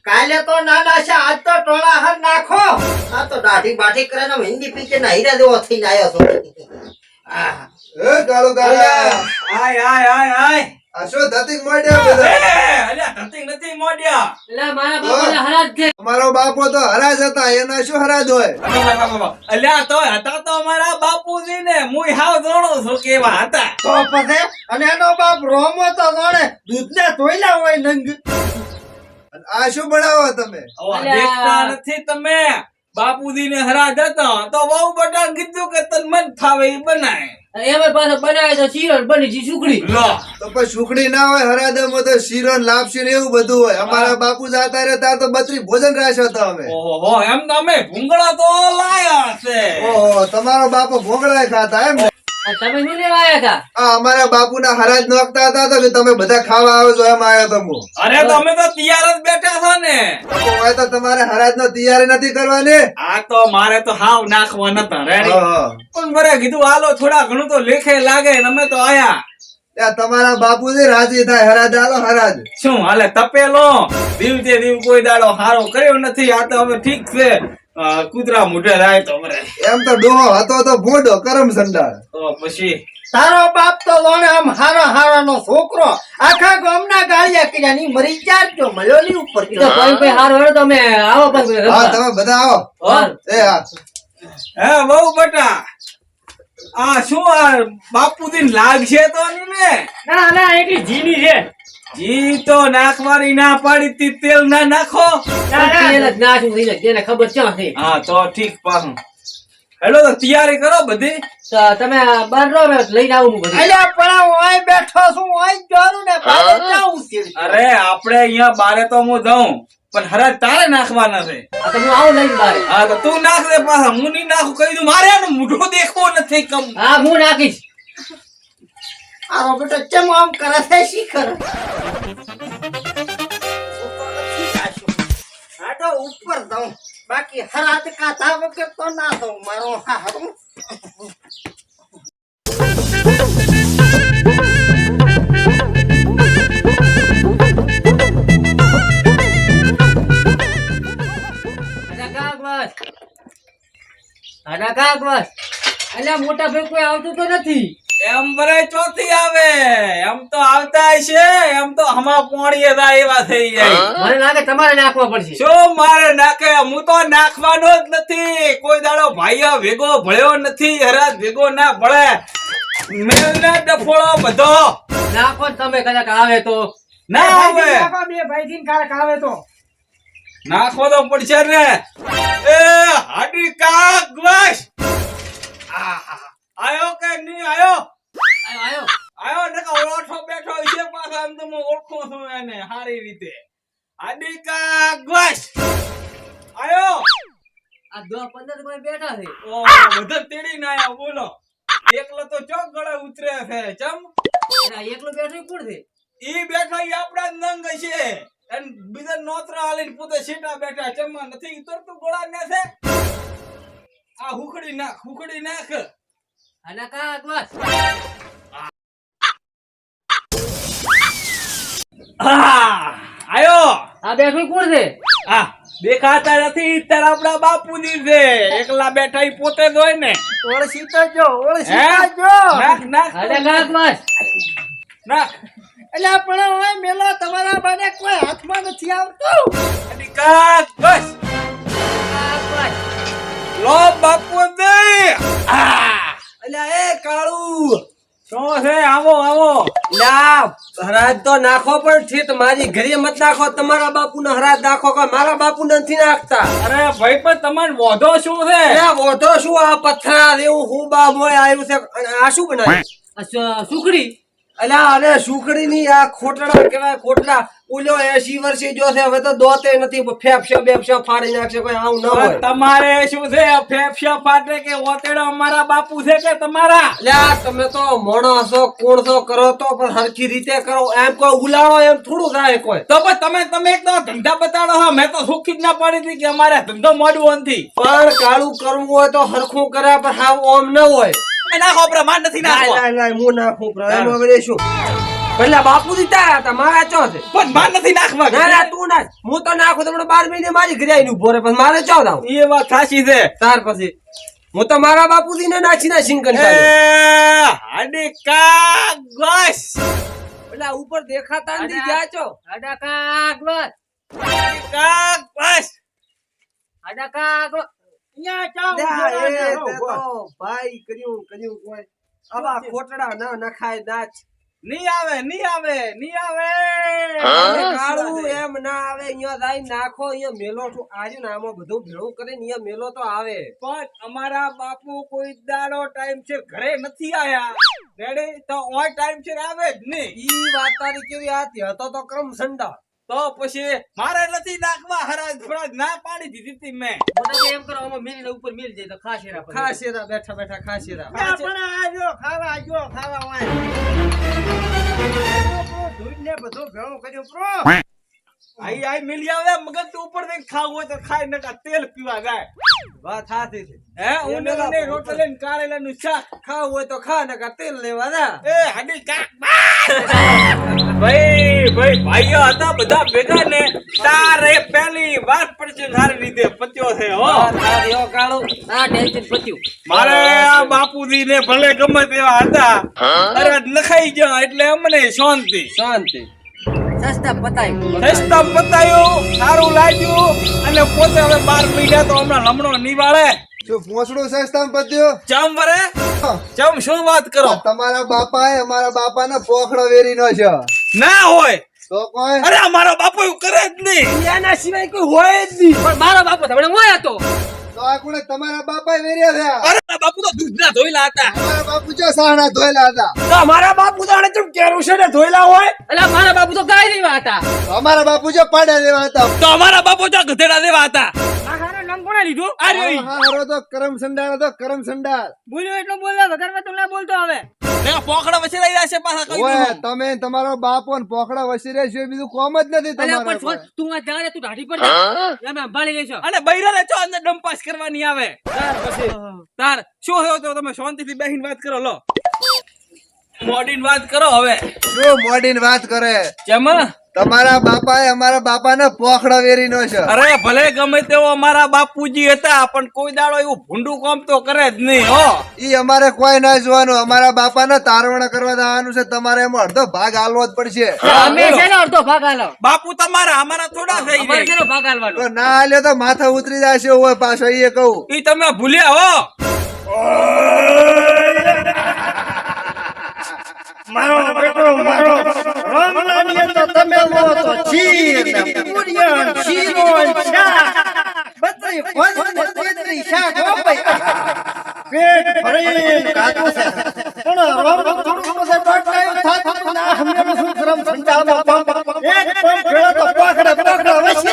કાલે તો નાના છે, આજ તો ટોળા હાથ નાખો. આ તો દાઢી બાઢી કરે ને હિન્દી પીકે ના હીરા જેવો થઈને આવ્યો છો. એ ગાળો ગાળા આય આ શું ધતિક મોડ્યા બધા? અલ્યા ધતિક નથી મોડ્યા. એટલે મારા બાપુના હરાજ છે. અમારો બાપો તો હરાજ હતા, એના શું હરાજ હોય? અલ્યા તો હતા તો અમારા બાપુજી ને મુય હાવ જોણો છું કેવા હતા. તો પછી અને એનો બાપ રોમો તો જોડે દૂધના તોયલા હોય નંગ. અને આ શું બનાવો તમે? દેખતા નથી તમે? બાપુજી ને હરાજ હતા તો બહુ બટા કીધું કે તન મન થાવે ઈ બનાય. એમાં પાછો બનાવે તો શીરો ને બની જી સુખડી. લો તો પછી સુખડી ના હોય હરાદમાં તો શીરો ને લાપસી ને એવું બધું હોય. અમારા બાપુ જાતા રહ્યા તો 32 ભોજન રાખ્યો હતો અમે. ઓહો એમ તમે ભૂંગળા તો લાયા છે. ઓહો તમારો બાપો ભોંગળા ખાતા એમ? તમે શું લેવા આવ્યા હતા? આ અમારા બાપુના હરાજ નોખતા હતા તો કે તમે બધા ખાવા આવો છો એમ આવ્યો તો હું. અરે તમે તો તૈયાર જ બેઠા છો ને. હવે તો તમારે હરાજ નો તૈયારી નથી કરવાની. આ તો મારે તો હાવ નાખવા નતા રેડી. હા. પણ મારે કીધું હાલો થોડા ઘણું તો લેખે લાગે ને અમે તો આયા. ત્યાં તમારા બાપુજી રાજી થાય હરાજ આલો હરાજ. શું હાલે તપેલો દીવ તે દીવ કોઈ દાડો હારો કર્યો નથી. આ તો હવે ઠીક છે કૂતરા મોઢે રાય તો મરે. એમ તો ડોહો હતો તો ભોંડો કરમ સંડાળ. તો પછી તારો બાપ તો લોણે આમ હારા નો છોકરો આખા ગામના ગાળિયા કર્યા ની મરી જાજો મળ્યો ની ઉપર. તો કોઈ કોઈ હારો હેડો તમે આવો પછી હા રમવા. તમે બધા આવો. હા. એ હા હે બહુ બટા આ શું આ બાપુજી લાગશે તો નહીં ને? ના ના એટલી જીની છે. જી તો નાખવાની ના પાડી તી તેલ ના નાખો. તેલ જ નાખું થઈ જાય જેને ખબર ક્યાં છે. હા તો ઠીક પાછું હેલો તો તૈયારી કરો બધી. તો તમે બાર રહો મેં લઈને આવું હું બધું. અલ્યા પણ હું અહીં બેઠો છું અહીં જોરું ને બારે જાઉં છું. અરે આપણે અહીંયા બારે તો હું જાઉં પણ હરાજ તારે નાખવાના છે. આ તો હું આવું લઈને બાર. હા તો તું નાખ દે પાછા હું નહીં નાખું કહી દઉં. મારે આનું મોઢું દેખવું નથી કમ. હા હું નાખીશ. આવો બેટો ચમ આમ કરે છે શી કરે? હા તો ઉપર જાઉં બાકી હરાત કાઢા વગર તો ના દઉં મારો હારું. અલ્યા મોટા ભાઈ કોઈ આવતું તો નથી. એમ બરે ચોથી આવે એમ તો આવતા છે. એમ તો હમા પોણીએ જાય એવા થઈ જાય. મને લાગે તમારે નાખવા પડશે. શું મારે નાખે? હું તો નાખવાનો જ નથી. કોઈ દાડો ભાઈઓ ભેગો ભળ્યો નથી. હરાજ ભેગો ના ભળે. મેલ ને ડફોળો બધો નાખો ને તમે કદાચ આવે તો. ના આવે. બે ભાઈ થી કારક આવે તો. નાખવો તો પડશે ને. એ હાડી કાક ગ્લાસ આયો કે નહીં આયો? આયો આયો નકા ઓળખો બેઠો છે પાછા. એમ તો હું ઓળખું છું એને સારી રીતે. હાડી કાક ગ્લાસ આયો. આ 10-15 કોઈ બેઠા છે. ઓ બધા તેડી ના આયા બોલો. એકલો તો ચોક ગળે ઉતરે છે ચમ. એના એકલો બેઠો ઈ કોણ છે? ઈ બેઠો ઈ આપડા જ નંગ છે. અને બીજા નોતરા આલીને પોતે સીટા બેઠા ચમમાં નથી ઉતરતું ગોળા ને છે. આ હુકડી નાખ. અને કા બસ. આયો. આ બેઠો ઈ કોણ છે? આ દેખાતા નથી તાર આપડા બાપુજી છે. એકલા બેઠા ઈ પોતે જ હોય ને. ઓળખી તો જો નાખ અને કા બસ. નાખ. એટલે પણ હવે મેલો તમારા બાને કોઈ હાથમાં નથી આવતું. હાડી કાક બસ લો બાપુ દે. અલ્યા એ કાળુ શું છે? આવો લા હરાજ તો નાખો પણ ઠીક મારી ઘરે મત નાખો. તમારા બાપુનો હરાજ નાખો કે મારા બાપુ નથી નાખતા. અરે ભાઈ પણ તમારે વધો શું છે? અરે વોધો શું આ પથ્થરા જેવું હુબા મોય આવ્યું છે. અને આ શું બનાવ્યું? સુખડી. અલ્યા અરે સુખડીની આ ખોટડા કહેવાય ખોટડા ઓલો 80 વર્ષે જો છે હવે તો દોતે નથી ફેફસા બેફસા ફાડી નાખશે કોઈ આવું ન હોય તમારે શું છે ફેફસા ફાટે કે ઓતેડા અમારા બાપુ છે કે તમારા? અલ્યા તમે તો માણસો કોણસો કરો તો પણ હરખી રીતે કરો એમ કોઈ ઉલાળો એમ થોડું થાય કોઈ તો પણ તમે એક તો ધંધા બતાડો હો. મેં તો સુખી જ ના પાડી હતી કે અમારે ધંધો મોડવો નથી. પણ કાળું કરવું હોય તો હરખું કરે પણ હાવ ઓમ ન હોય નાખો પ્રમાણ નથી નાખો. ના હું નાખું એમ હવે શું પેલા બાપુજી તારા હતા મારા ચો છે પણ માર નથી નાખવા. ના ના તું નાખ હું તો નાખું તમને 12 મહિને મારી ઘરે આવીને ઉભો રહે પણ મારે ચો દાવ એ વાત સાચી છે. ત્યાર પછી હું તો મારા બાપુજી ને નાખી ના સિંકન હાડી કા ગસ પેલા ઉપર દેખાતા નથી ગયા છો અડકા આગળ કા ગસ અડકા આગળ ભાઈ કર્યું કોઈ આવા ખોટડા ના નખાય નાચ નહીં આવે કાળું એમ ના આવે અહીંયા જાય નાખો અહીંયા મેલો છું આજુ ને આમાં બધું ભેળું કરીને અહીંયા મેલો તો આવે પણ અમારા બાપુ કોઈ દાડો ટાઈમ છે ઘરે નથી આયા. રેડી તો ઓય ટાઈમ છે આવે જ નહીં. ઈ વાત તારી કેવી આતી હતો તો ક્રમ સંડા તો પછી મારે નથી નાખવા હરાજ ફરાજ ના પાડી દીધી હતી મેં. મોટા એમ કરો આમાં મેલીને ઉપર મેલ જાય તો ખાસેરા પડે. ખાસેરા બેઠા બેઠા ખાસેરા આઈ મિલી આવે મગજ તો ઉપર થી ખાવું હોય તો ખાઈ નકા તેલ પીવા જાય. વાત સાચી છે હે ઉંડેલા ને રોટલા લઈને કારેલા નું શાક ખાવું હોય તો ખા નકા તેલ લેવા જા એ હાડી કાક ભાઈઓ હતા બધા ભેગા ને તારે પહેલી વાર પડશે સારી રીતે પત્યો છે હો. તારીઓ કાળું આ ટેન્શન પત્યું. મારે આ બાપુજી ને ભલે ગમે તેવા હતા અરે લખાઈ ગયા એટલે અમને શાંતિ શાંતિ સસ્તા પતાય રસ્તા પતાયું સારું લાગ્યું અને પોતે હવે 12 મહિના તો હમણાં લમણો નિવાળે. શું પોસડું સસ્તા પત્યો ચમ વરે ચમ શું વાત કરો? તમારા બાપા અમારા બાપાને પોખડો વેરી નો છે ના હોય તો કોઈ અરે અમારો બાપુ એવું કરે જ નહીં. એના સિવાય કોઈ હોય જ નહીં પણ મારો બાપુ તમને મોય હતો. તો આ કોણે તમારા બાપા વેર્યા થયા અરે બાપુ તો દૂધના ધોઈલા હતા. અમારા બાપુ જો સાણા ધોયેલા હતા તો મારા બાપુ તો આને ચમ કેરું છે ને ધોઈલા હોય એટલે મારા બાપુ તો ગાય લેવા હતા. અમારા બાપુ જો પાડા દેવા હતા તો અમારા બાપુ તો ગધેડા જેવા હતા. આ હારો નામ કોણે લીધું? આ રહ્યો ઈ. હા હરો તો કરમ સંડાળ હતો કરમ સંડાળ બોલ્યો એટલો બોલ્યો વગરમાં તો ના બોલતો હવે. ને પોખડા વચ્ચે લઈ જશે પાછા કઈ ઓય દીધું. તમે ને તમારો બાપો ને પોખડા વસી રહ્યા છે બીજું કોમ જ નથી અલ્યા તમારા પણ કોઈ. તું આ જાણે તું ઢાઢી પર જા. એમ સંભાળી લેશો. અને બૈરાને ચો અંદર ડંપાસ કરવાની આવે. તાર શું થયો તો તમે શાંતિથી બેહીને વાત કરો લો. મોડીન વાત કરો હવે. શું મોડીન વાત કરે કેમાં? તમારા બાપાએ અમારા બાપાને પોખડા વેરી નો છે અરે ભલે ગમે તેવો અમારા બાપુજી હતા પણ કોઈ દાડો એવું ભૂંડું કામ તો કરે જ નહીં હો. ઈ અમારે કોઈ ના જોવાનું અમારા બાપાને તારવણ કરવા જવાનું છે તમારે એમાં અડધો ભાગ આલવો જ પડશે અમે છે ને અડધો ભાગ આલો. બાપુ તમારા અમારા થોડા થઈ અમારે છે જાય. ને ભાગ આલવાનો. તો ના આલ્યો તો માથા ઉતરી જશે હોય પાછો એ કહું ઈ તમે ભૂલ્યા હો. એક